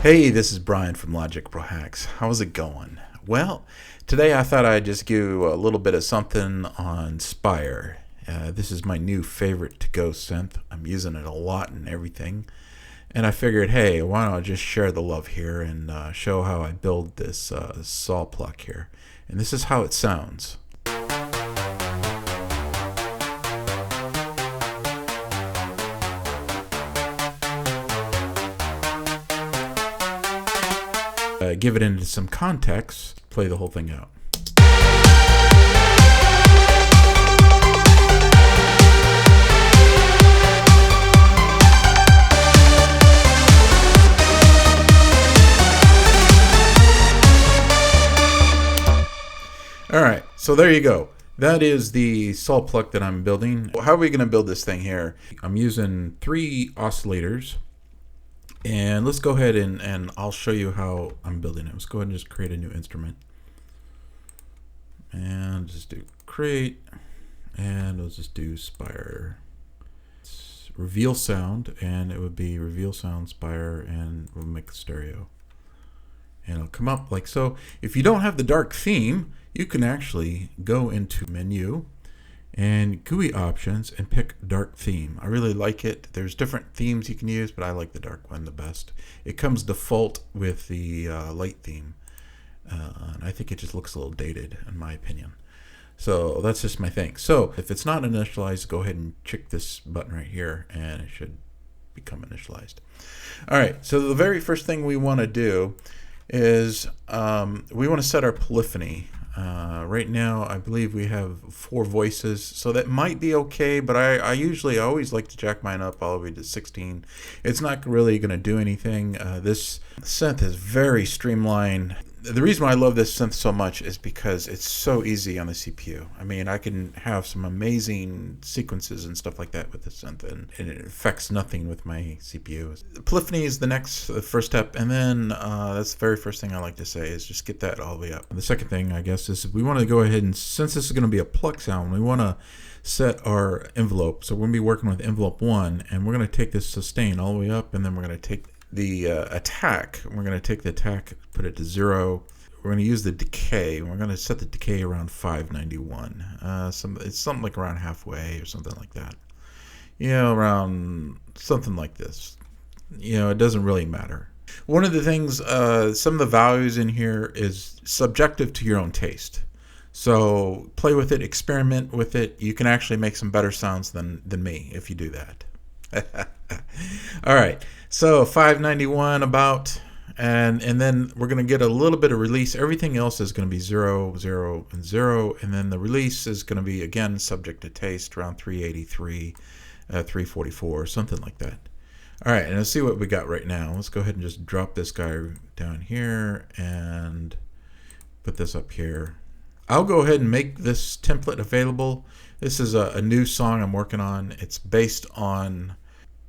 Hey, this is Brian from Logic Pro Hacks. How's it going? Well, today I thought I'd just give you a little bit of something on Spire. This is my new favorite to-go synth. I'm using it a lot and everything. And I figured, hey, why don't I just share the love here and show how I build this saw pluck here. And this is how it sounds. Give it into some context, play the whole thing out. Alright, so there you go. That is the saw pluck that I'm building. How are we going to build this thing here? I'm using 3 oscillators. And let's go ahead and I'll show you how I'm building it. Let's go ahead and just create a new instrument. And just do create. And we'll just do Spire. It's reveal sound, and it would be reveal sound, Spire, and we'll make stereo. And it'll come up like so. If you don't have the dark theme, you can actually go into menu and GUI options and pick dark theme. I really like it. There's different themes you can use, but I like the dark one the best. It comes default with the light theme. And I think it just looks a little dated in my opinion. So that's just my thing. So if it's not initialized, go ahead and check this button right here and it should become initialized. All right, so the very first thing we want to do is we want to set our polyphony. Right now I believe we have 4 voices, so that might be okay, but I usually always like to jack mine up all the way to 16. It's not really going to do anything. This synth is very streamlined. The reason why I love this synth so much is because it's so easy on the CPU. I mean, I can have some amazing sequences and stuff like that with the synth, and it affects nothing with my CPU. Polyphony is the first step, and then that's the very first thing I like to say is just get that all the way up. And the second thing, I guess, is we want to go ahead and, since this is going to be a pluck sound, we want to set our envelope. So we're going to be working with envelope 1, and we're going to take this sustain all the way up, and then we're going to take the attack. We're going to take the attack, put it to 0. We're going to use the decay. We're going to set the decay around 591. It's something like around halfway or something like that. You know, around something like this. You know, it doesn't really matter. One of the things, some of the values in here is subjective to your own taste. So play with it, experiment with it. You can actually make some better sounds than me if you do that. All right, so 591 about, and then we're going to get a little bit of release. Everything else is going to be 0, 0, and 0, and then the release is going to be, again, subject to taste, around 383, 344, something like that. All right, and let's see what we got right now. Let's go ahead and just drop this guy down here and put this up here. I'll go ahead and make this template available. This is a new song I'm working on. It's based on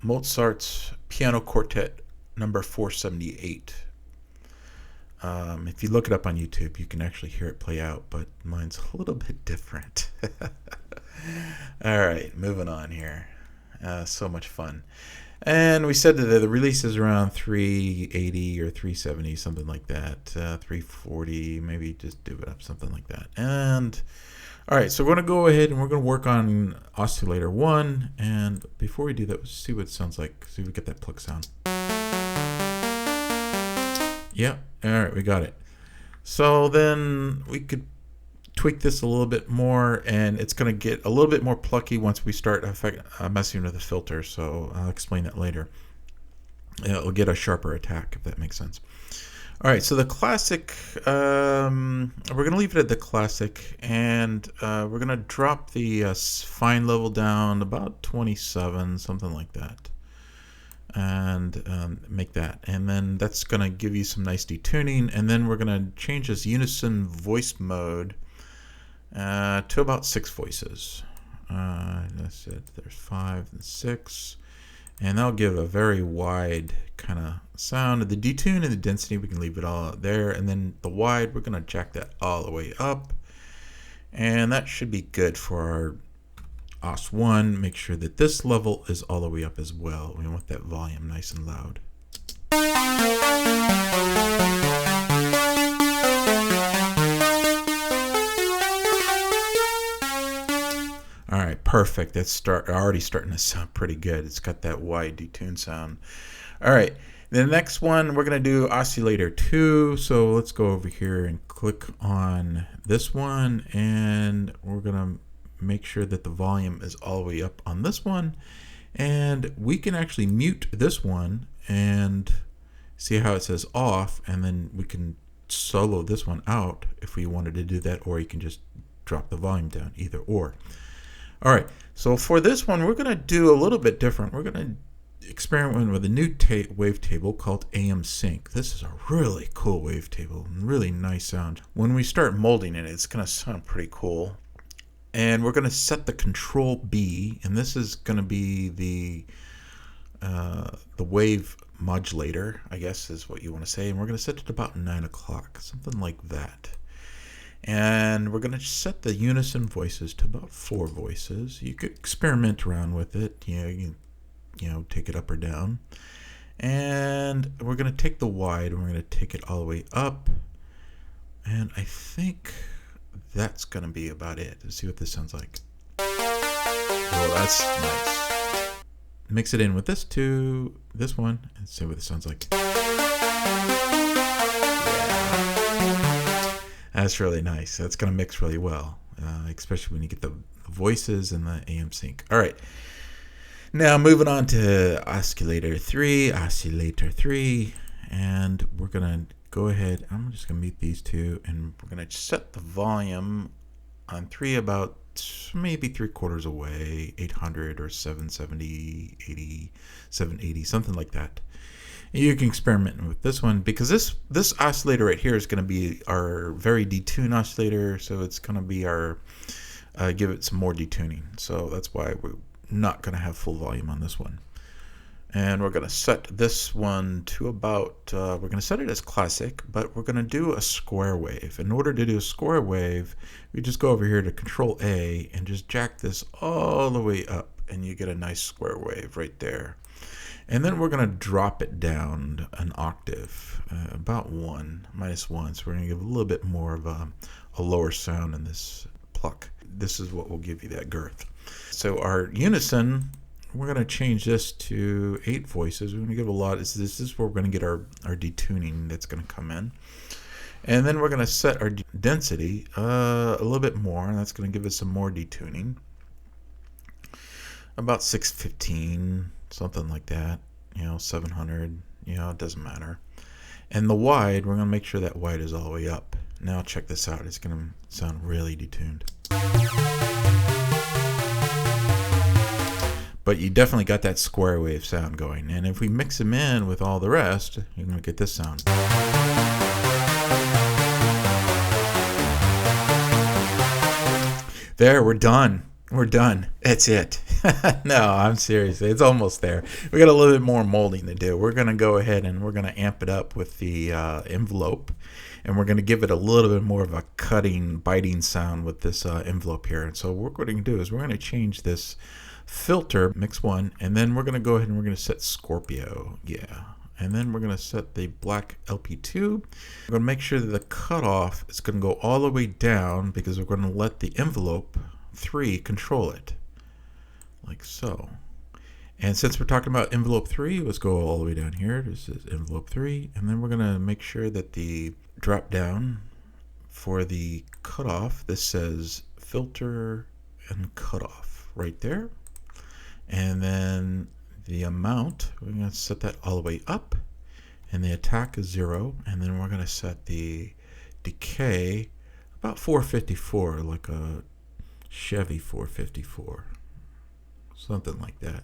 Mozart's Piano Quartet number 478. If you look it up on YouTube, you can actually hear it play out, but mine's a little bit different. All right, moving on here. So much fun. And we said that the release is around 380 or 370, something like that. 340, maybe just do it up, something like that. And all right, so we're going to go ahead and we're going to work on oscillator 1. And before we do that, let's see what it sounds like. See if we get that pluck sound. Yeah, all right, we got it. So then we could tweak this a little bit more, and it's going to get a little bit more plucky once we start messing with the filter. So I'll explain that later. It'll get a sharper attack, if that makes sense. All right, so the classic, we're going to leave it at the classic, and we're going to drop the fine level down about 27, something like that, and make that. And then that's going to give you some nice detuning, and then we're going to change this unison voice mode to about 6 voices. That's it. There's 5 and 6. And that'll give a very wide kind of sound. The detune and the density, we can leave it all out there. And then the wide, we're going to jack that all the way up. And that should be good for our OS1. Make sure that this level is all the way up as well. We want that volume nice and loud. All right, perfect. That's already starting to sound pretty good. It's got that wide detune sound. All right, the next one we're gonna do oscillator 2. So let's go over here and click on this one, and we're gonna make sure that the volume is all the way up on this one, and we can actually mute this one and see how it says off, and then we can solo this one out if we wanted to do that, or you can just drop the volume down, either or. All right, so for this one, we're going to do a little bit different. We're going to experiment with a new wavetable called AMsync. This is a really cool wavetable, really nice sound. When we start molding it, it's going to sound pretty cool. And we're going to set the control B, and this is going to be the wave modulator, I guess is what you want to say. And we're going to set it about 9 o'clock, something like that. And we're going to set the unison voices to about 4 voices. You could experiment around with it. You know, take it up or down. And we're going to take the wide and we're going to take it all the way up. And I think that's going to be about it. Let's see what this sounds like. Oh, that's nice. Mix it in with this one and see what it sounds like. That's really nice. That's going to mix really well, especially when you get the voices and the AMsync. All right. Now moving on to oscillator 3, and we're going to go ahead. I'm just going to mute these two, and we're going to set the volume on 3 about maybe 3/4 away, 800 or 770, 80, 780, something like that. You can experiment with this one because this oscillator right here is going to be our very detuned oscillator, so it's going to be our give it some more detuning. So that's why we're not going to have full volume on this one. And we're going to set this one to about we're going to set it as classic, but we're going to do a square wave. In order to do a square wave, we just go over here to Control A and just jack this all the way up, and you get a nice square wave right there. And then we're going to drop it down an octave, about -1. So we're going to give a little bit more of a lower sound in this pluck. This is what will give you that girth. So our unison, we're going to change this to 8 voices. We're going to give a lot. This is where we're going to get our detuning that's going to come in. And then we're going to set our density a little bit more, and that's going to give us some more detuning. About 615. Something like that, 700, it doesn't matter. And the wide, we're going to make sure that wide is all the way up. Now check this out. It's going to sound really detuned. But you definitely got that square wave sound going. And if we mix them in with all the rest, you're going to get this sound. There, we're done. We're done. That's it. No, I'm serious. It's almost there. We got a little bit more molding to do. We're going to go ahead and we're going to amp it up with the envelope, and we're going to give it a little bit more of a cutting, biting sound with this envelope here. And so what we're going to do is we're going to change this filter, mix 1, and then we're going to go ahead and we're going to set Scorpio. Yeah. And then we're going to set the black LP2. We're going to make sure that the cutoff is going to go all the way down because we're going to let the envelope 3 control it, like so. And since we're talking about envelope 3, let's go all the way down here. This is envelope 3, and then we're going to make sure that the drop down for the cutoff, this says filter and cutoff right there. And then the amount, we're going to set that all the way up, and the attack is 0, and then we're going to set the decay about 454, like a Chevy 454, something like that,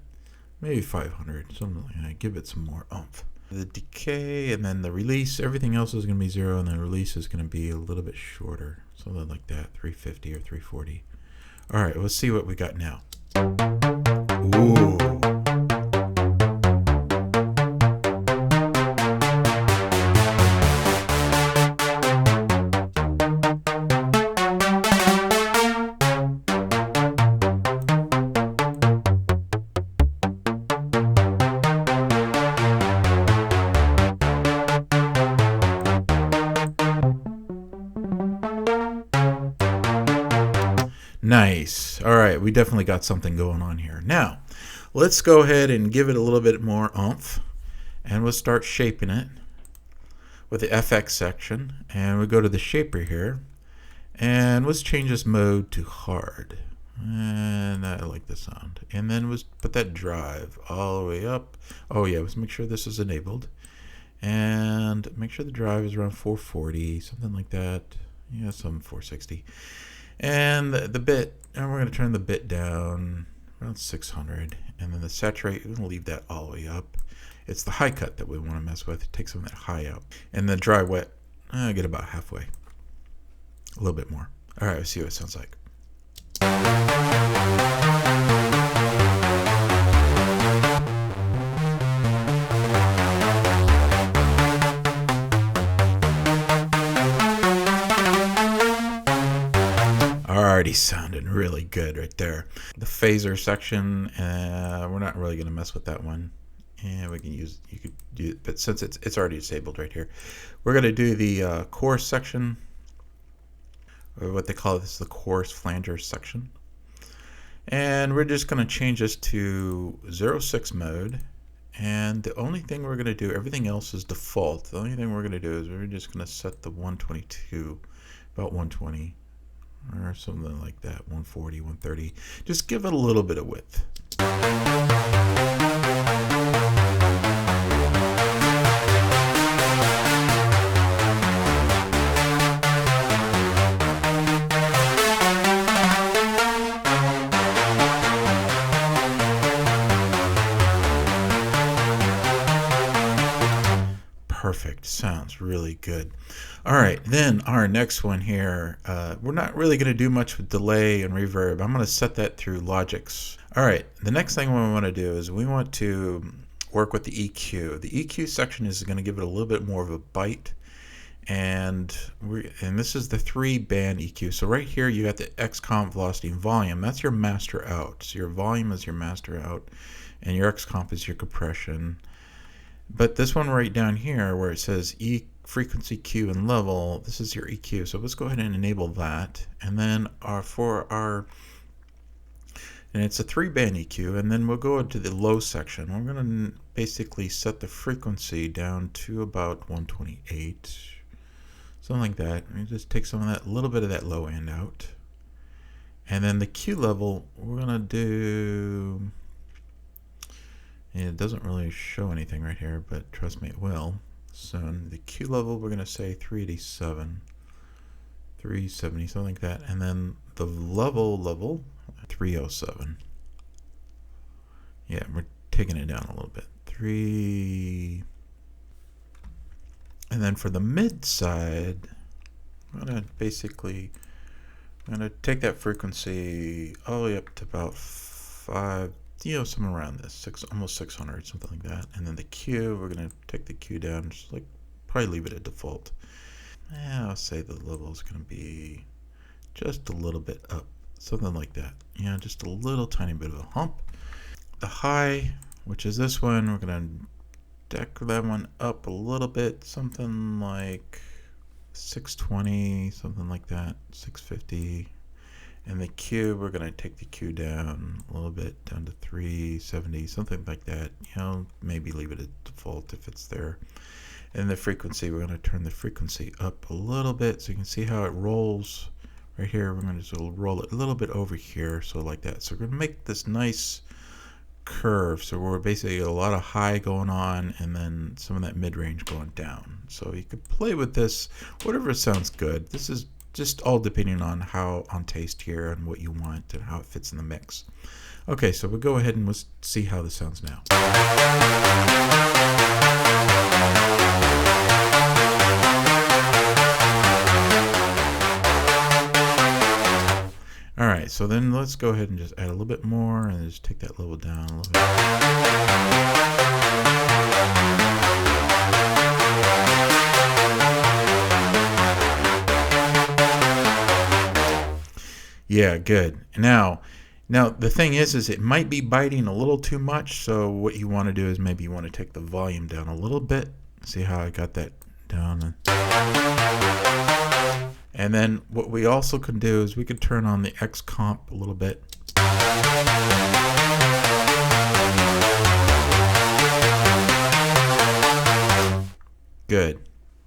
maybe 500, something like that. Give it some more oomph. The decay and then the release, everything else is going to be 0, and the release is going to be a little bit shorter, something like that, 350 or 340. All right, let's see what we got now. Ooh. we definitely got something going on here. Now, let's go ahead and give it a little bit more oomph, and we'll start shaping it with the FX section, and we go to the shaper here, and let's change this mode to hard. And I like the sound. And then let's put that drive all the way up. Oh yeah, let's make sure this is enabled. And make sure the drive is around 440, something like that. Yeah, some 460. And the bit, and we're going to turn the bit down around 600. And then the saturate, we're going to leave that all the way up. It's the high cut that we want to mess with. Take some of that high out. And the dry wet, get about halfway. A little bit more. All right, let's see what it sounds like. Already sounding really good right there. The phaser section, we're not really going to mess with that one. And we can use, you could do it, but since it's already disabled right here, we're going to do the chorus section, or what they call this, the chorus flanger section. And we're just going to change this to 06 mode. And the only thing we're going to do, everything else is default. The only thing we're going to do is we're just going to set the 122, about 120, or something like that, 140, 130. Just give it a little bit of width. Perfect. Sounds really good. All right, then our next one here, we're not really going to do much with delay and reverb. I'm going to set that through Logic's. All right, the next thing we want to do is we want to work with the EQ. The EQ section is going to give it a little bit more of a bite, and this is the 3-band EQ. So right here you got the X comp, velocity, and volume. That's your master out. So your volume is your master out, and your X comp is your compression. But this one right down here where it says E frequency, Q, and level, this is your EQ. So let's go ahead and enable that. And then and it's a 3-band EQ. And then we'll go into the low section. We're going to basically set the frequency down to about 128, something like that. And just take some of that, a little bit of that low end out. And then the Q level, we're going to do. And it doesn't really show anything right here, but trust me, it will. So the Q level, we're going to say 387, 370, something like that. And then the level, 307. Yeah, we're taking it down a little bit. 3. And then for the mid side, I'm going to take that frequency all the way up to about 5. Somewhere around this, almost 600, something like that. And then the Q, we're going to take the Q down, just probably leave it at default. I'll say the level is going to be just a little bit up, something like that. Just a little tiny bit of a hump. The high, which is this one, we're going to deck that one up a little bit, something like 620, something like that, 650. And the Q, we're going to take the Q down a little bit, down to 370, something like that. Maybe leave it at default if it's there. And the frequency, we're going to turn the frequency up a little bit so you can see how it rolls right here. We're going to just roll it a little bit over here, so like that. So we're going to make this nice curve. So we're basically a lot of high going on and then some of that mid-range going down. So you could play with this, whatever sounds good. This is just all depending on taste here and what you want and how it fits in the mix. Okay, so we'll go ahead and let's see how this sounds now. All right, so then let's go ahead and just add a little bit more and just take that level down a little bit. Yeah, good. Now the thing is it might be biting a little too much. So what you want to do is maybe you want to take the volume down a little bit. See how I got that down? And then what we also can do is we could turn on the X comp a little bit. Good.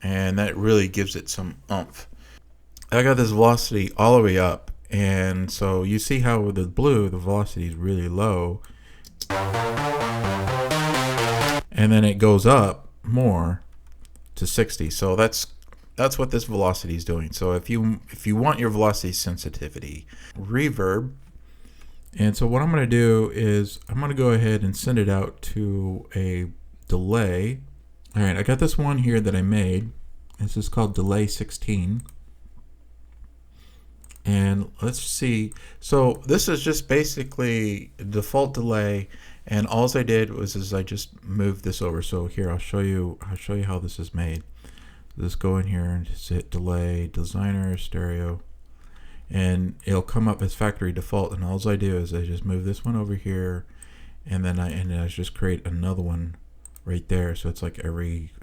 And that really gives it some oomph. I got this velocity all the way up, and so you see how with the blue the velocity is really low, and then it goes up more to 60. So that's what this velocity is doing. So if you want your velocity sensitivity, reverb. And so what I'm going to do is I'm going to go ahead and send it out to a delay. All right, I got this one here that I made. This is called delay 16. And let's see. So this is just basically a default delay, and all I did was I just moved this over. So here I'll show you how this is made. Just go in here and just hit delay, designer, stereo, and it'll come up as factory default. And all I do is I just move this one over here, and then I just create another one right there. So it's like I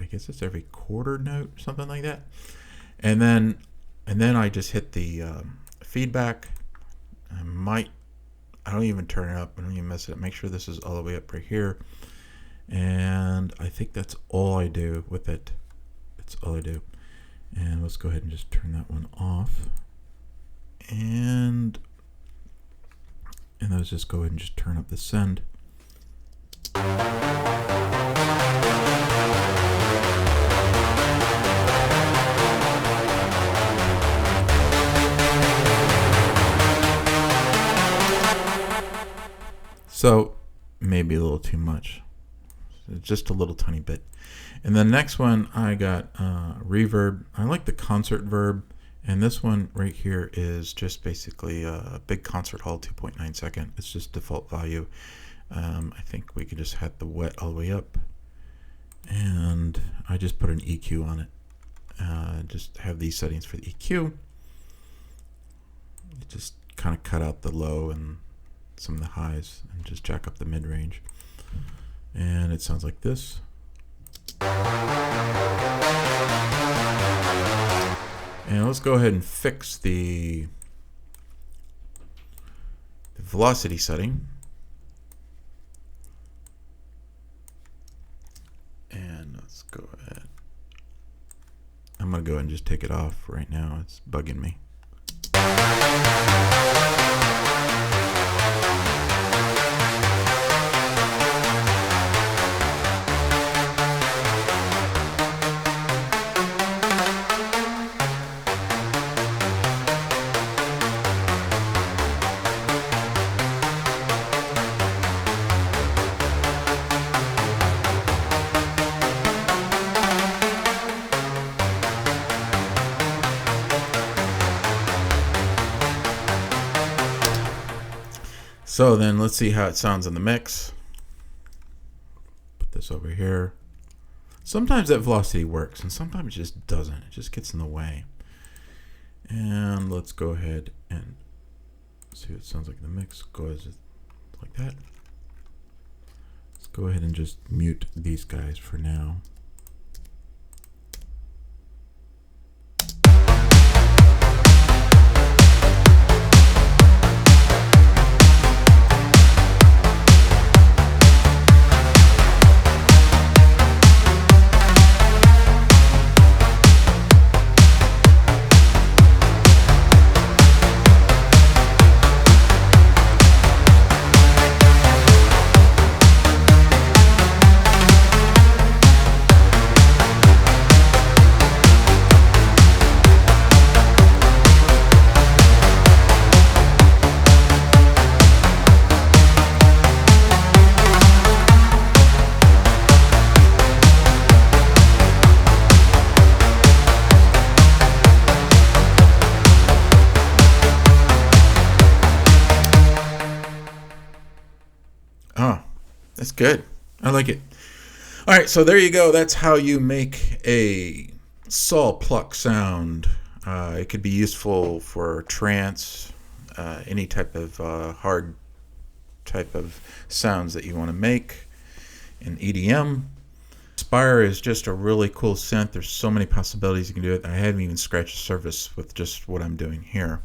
guess it's every quarter note, something like that. And then I just hit the feedback. I don't even turn it up. I don't even mess it up. Make sure this is all the way up right here. And I think that's all I do with it. That's all I do. And let's go ahead and just turn that one off. And let's just go ahead and just turn up the send. So maybe a little too much, just a little tiny bit. And the next one I got reverb. I like the concert verb, and this one right here is just basically a big concert hall 2.9 second. It's just default value. I think we could just have the wet all the way up, and I just put an EQ on it. Just have these settings for the EQ. Just kind of cut out the low and some of the highs and just jack up the mid-range, and it sounds like this. And let's go ahead and fix the velocity setting, and let's go ahead. I'm gonna go ahead and just take it off right now. It's bugging me. So then let's see how it sounds in the mix. Put this over here. Sometimes that velocity works and sometimes it just doesn't. It just gets in the way. And let's go ahead and see what it sounds like in the mix. Go ahead like that. Let's go ahead and just mute these guys for now. That's good. I like it. All right, so there you go. That's how you make a saw pluck sound. It could be useful for trance, any type of hard type of sounds that you want to make in EDM. Spire is just a really cool synth. There's so many possibilities you can do it. I haven't even scratched the surface with just what I'm doing here.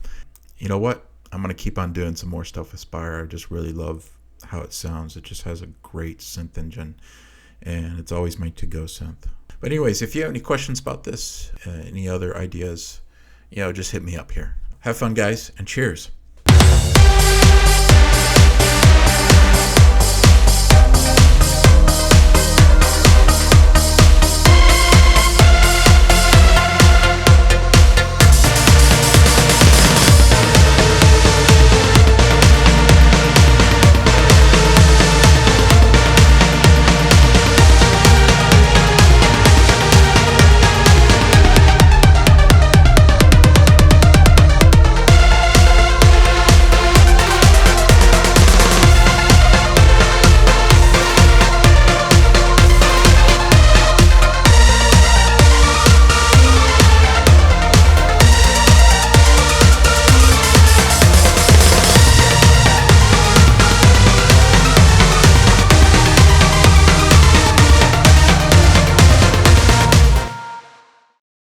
You know what? I'm going to keep on doing some more stuff with Spire. I just really love how it sounds. It just has a great synth engine, and it's always my to-go synth. But anyways, if you have any questions about this, any other ideas, just hit me up here. Have fun, guys, and cheers.